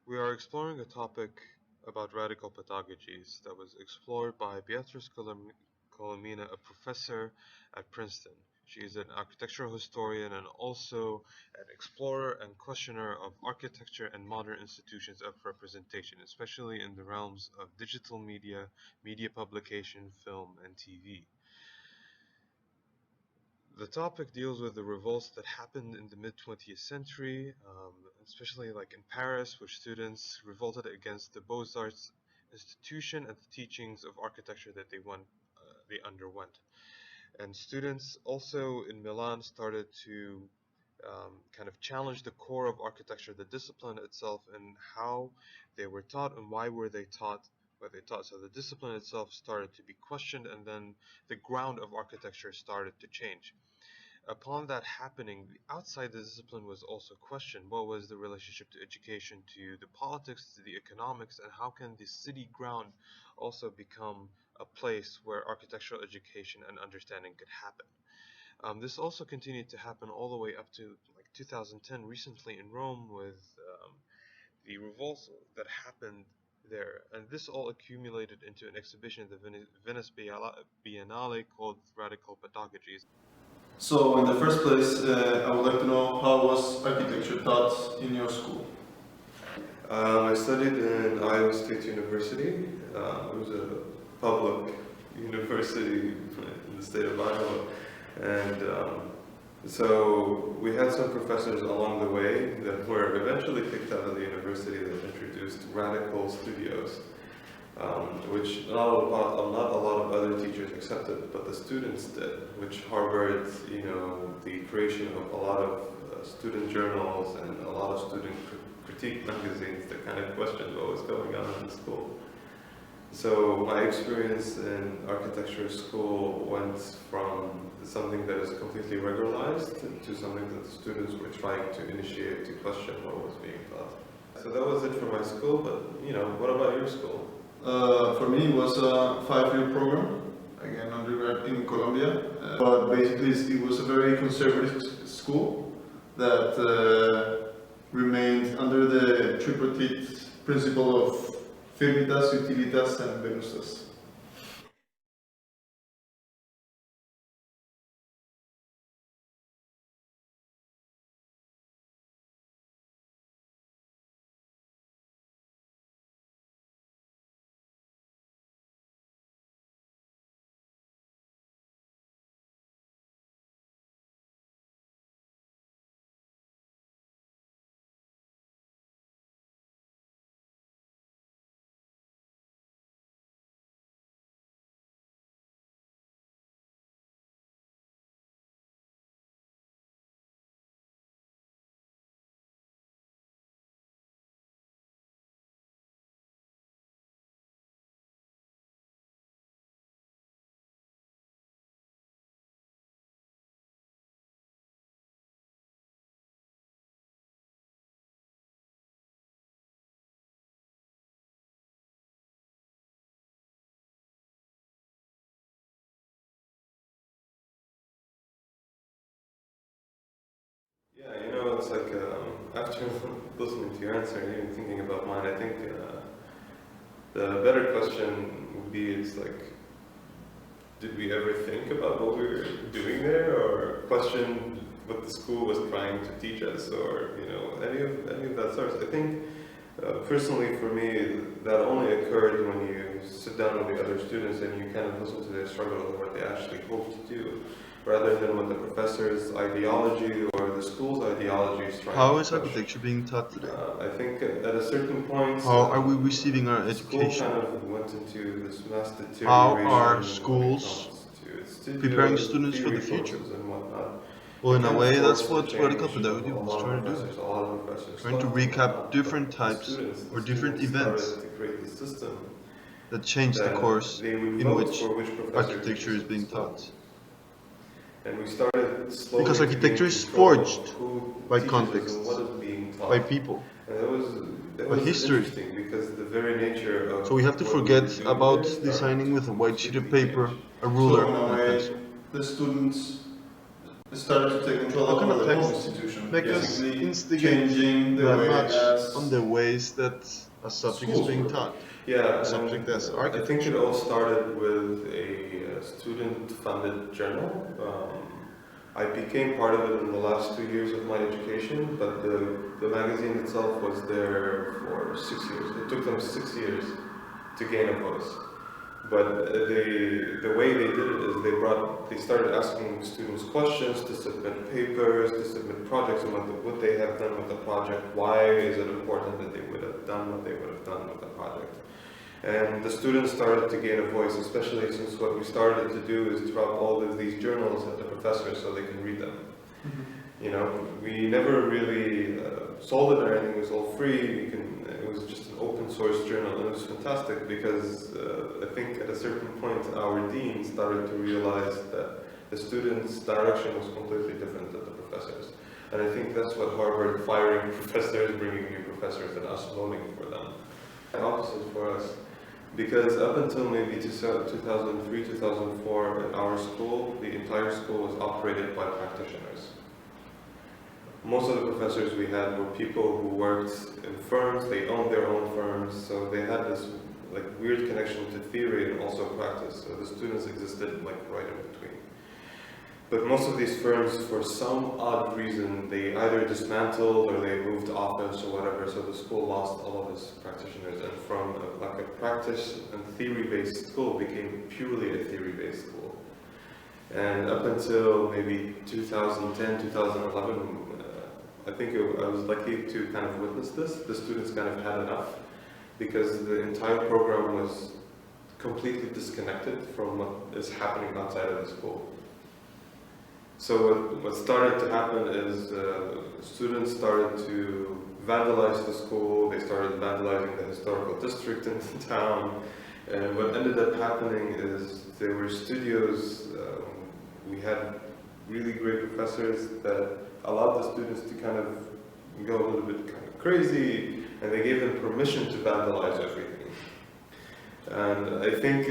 We are exploring a topic about radical pedagogies that was explored by Beatrice Colomina, a professor at Princeton. She is an architectural historian and also an explorer and questioner of architecture and modern institutions of representation, especially in the realms of digital media, media publication, film, and TV. The topic deals with the revolts that happened in the mid-20th century, especially like in Paris, which students revolted against the Beaux-Arts institution and the teachings of architecture that they underwent. And students also in Milan started to kind of challenge the core of architecture, the discipline itself, and how they were taught and why were they taught what they taught. So the discipline itself started to be questioned, and then the ground of architecture started to change. Upon that happening, outside the discipline was also questioned. What was the relationship to education, to the politics, to the economics, and how can the city ground also become a place where architectural education and understanding could happen? This also continued to happen all the way up to like 2010, recently in Rome, with the revolts that happened there. And this all accumulated into an exhibition at the Venice Biennale called Radical Pedagogies. So, in the first place, I would like to know how was architecture taught in your school? I studied in Iowa State University. It was a public university in the state of Iowa. And so we had some professors along the way that were eventually kicked out of the university that introduced radical studios, which not a lot of other teachers accepted, but the students did, which harbored, the creation of a lot of student journals and a lot of student critique magazines that kind of questioned what was going on in the school. So my experience in architecture school went from something that is completely regularized to something that the students were trying to initiate to question what was being taught. So that was it for my school, but what about your school? For me, it was a 5-year program, again undergrad in Colombia, but basically it was a very conservative school that remained under the tripartite principle of Firmitas, Utilitas, and Venustas. Yeah, it's like after listening to your answer and even thinking about mine, I think the better question would be, it's like, did we ever think about what we were doing there, or question what the school was trying to teach us, or any of that sort? I think personally for me, that only occurred when you sit down with the other students and you kind of listen to their struggle and what they actually hope to do, rather than what the professor's ideology or the school's ideology is trying How to is push. architecture being taught today? I think at a certain point, How are we receiving our the school education? kind of went into this mass deterioration. How are when it schools comes to its studios, preparing students for the theory future? courses and whatnot. Well, in a Kind of way, that's forced the what radical change pedagogy of a was lot of trying to do. professors, a lot of professors Trying to left, recap but different the types students, or different started events to create the system that change the that course they would in vote which for which professor architecture teaches is being at school. taught. And we started slowly Because to architecture gain is control of forged who by teaches us contexts, and what is being taught. by people. And that by was history. interesting because the very nature of So we have to what we forget were doing about there started designing to with a white sheet of completely paper, change. a ruler, So, in a and a way, pencil. the students started to take control How can over a the whole text institution. make us Basically instigate changing the that way much as on the ways that a subject is schools being work. taught? Yeah, A subject as I think it architecture. all started with a student-funded journal. I became part of it in the last 2 years of my education, but the magazine itself was there for 6 years. It took them 6 years to gain a voice. But the way they did it is they started asking students questions to submit papers, to submit projects, and what they have done with the project. Why is it important that they would have done what they would have done with the project? And the students started to gain a voice, especially since what we started to do is drop all of these journals at the professors so they can read them. You know, we never really sold it or anything. It was all free. It was just an open source journal, and it was fantastic because I think at a certain point our dean started to realize that the students' direction was completely different than the professors. And I think that's what Harvard firing professors, bringing new professors, and us voting for them. The opposite for us. Because up until maybe 2003, 2004, at our school, the entire school was operated by practitioners. Most of the professors we had were people who worked in firms, they owned their own firms, so they had this like weird connection to theory and also practice, so the students existed like right in between. But most of these firms, for some odd reason, they either dismantled or they moved office or whatever, so the school lost all of its practitioners, and from like a practice and theory-based school became purely a theory-based school. And up until maybe 2010, 2011, I think I was lucky to kind of witness this. The students kind of had enough because the entire program was completely disconnected from what is happening outside of the school. So what started to happen is students started to vandalize the school, they started vandalizing the historical district in the town, and what ended up happening is there were studios, we had really great professors that allowed the students to kind of go a little bit kind of crazy, and they gave them permission to vandalize everything. And I think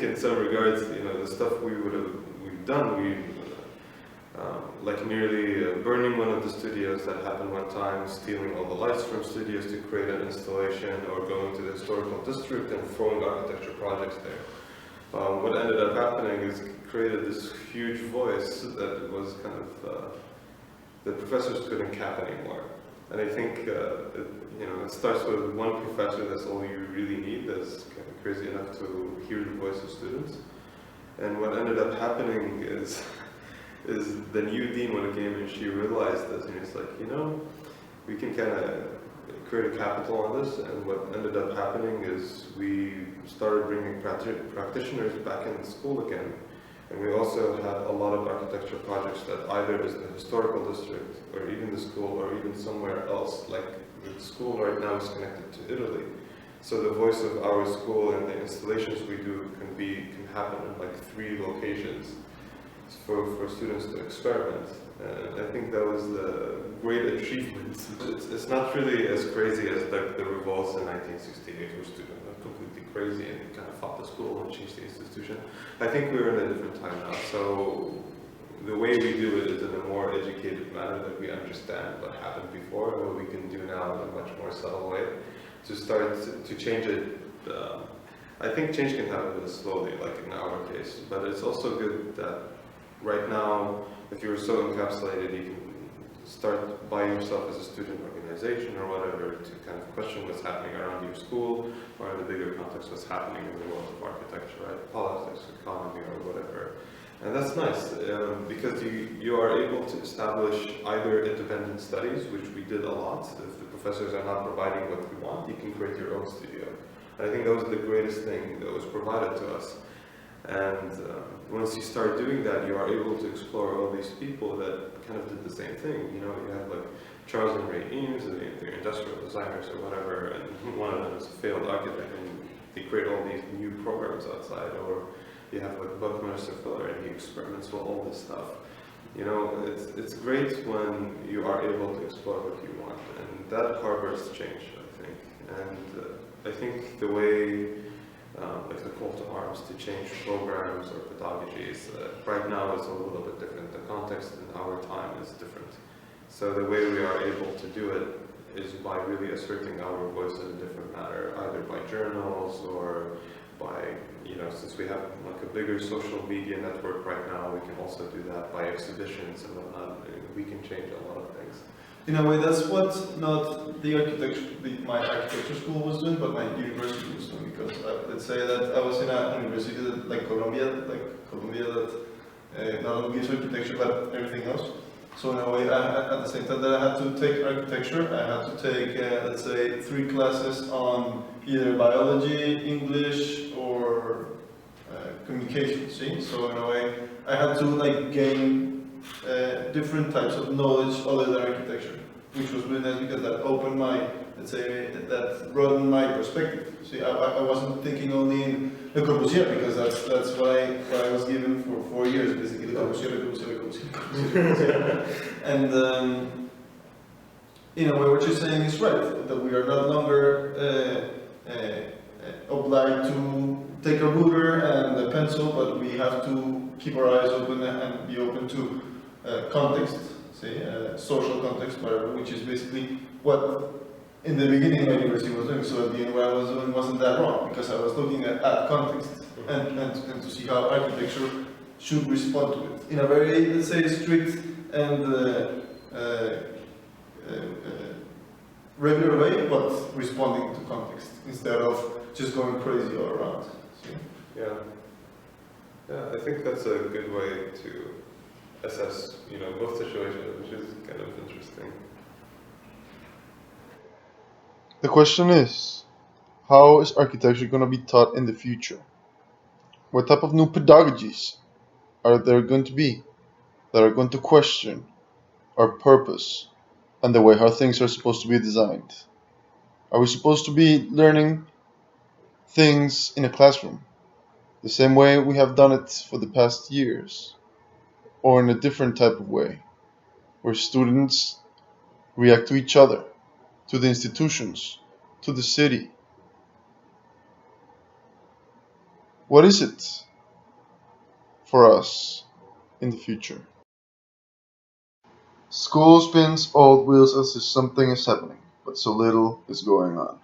in some regards, you know, the stuff we've done, like nearly burning one of the studios that happened one time, stealing all the lights from studios to create an installation, or going to the historical district and throwing architecture projects there. What ended up happening is created this huge voice that was kind of, the professors couldn't cap anymore. And I think, it starts with one professor, that's all you really need, that's kind of crazy enough to hear the voice of students. And what ended up happening is the new dean, when it came in, she realized this, and it's like, we can kind of create a capital on this. And what ended up happening is we started bringing practitioners back in school again. And we also had a lot of architecture projects that either is the historical district, or even the school, or even somewhere else. Like the school right now is connected to Italy. So the voice of our school and the installations we do can happen in like 3 locations for students to experiment. And I think that was the great achievement. It's not really as crazy as the revolts in 1968, where students were completely crazy and kind of fought the school and changed the institution. I think we're in a different time now. So the way we do it is in a more educated manner, that we understand what happened before and what we can do now in a much more subtle way to start to change it. I think change can happen slowly, like in our case, but it's also good that right now, if you're so encapsulated, you can start by yourself as a student organization or whatever to kind of question what's happening around your school, or in the bigger context, what's happening in the world of architecture, right? Politics, economy, or whatever. And that's nice, because you are able to establish either independent studies, which we did a lot. If the professors are not providing what we want, you can create your own studio. And I think that was the greatest thing that was provided to us. And once you start doing that, you are able to explore all these people that kind of did the same thing. You have like Charles and Ray Eames, and they're industrial designers or whatever, and one of them is a failed architect, and they create all these new programs outside. Or you have like Buckminster Fuller, and he experiments with all this stuff. It's great when you are able to explore what you want, and that Harvard's changed, I think. And I think the way like the call to arms to change programs or pedagogies. Right now it's a little bit different. The context in our time is different. So the way we are able to do it is by really asserting our voice in a different manner, either by journals or by, since we have like a bigger social media network right now, we can also do that by exhibitions and whatnot. We can change a lot of things. In a way, that's what not the my architecture school was doing, but my university was doing. Because let's say that I was in a university like Colombia that not only gives architecture but everything else. So in a way, at the same time that I had to take architecture, I had to take let's say 3 classes on either biology, English, or communication. See, so in a way, I had to like gain different types of knowledge other than architecture, which was really nice because that opened my, let's say, that broadened my perspective. See, I wasn't thinking only in Le Corbusier because that's what I was given for 4 years, basically. Le Corbusier. And in a way, what you're saying is right, that we are no longer obliged to take a ruler and a pencil, but we have to keep our eyes open and be open to context, say, social context, which is basically what in the beginning my university was doing. So at the end, what I was doing wasn't that wrong because I was looking at context and to see how architecture should respond to it in a very, let's say, strict and regular way, but responding to context instead of just going crazy all around. See? Yeah, I think that's a good way to assess, both situations, which is kind of interesting. The question is, how is architecture going to be taught in the future? What type of new pedagogies are there going to be that are going to question our purpose and the way how things are supposed to be designed? Are we supposed to be learning things in a classroom the same way we have done it for the past years, or in a different type of way, where students react to each other, to the institutions, to the city? What is it for us in the future? School spins old wheels as if something is happening, but so little is going on.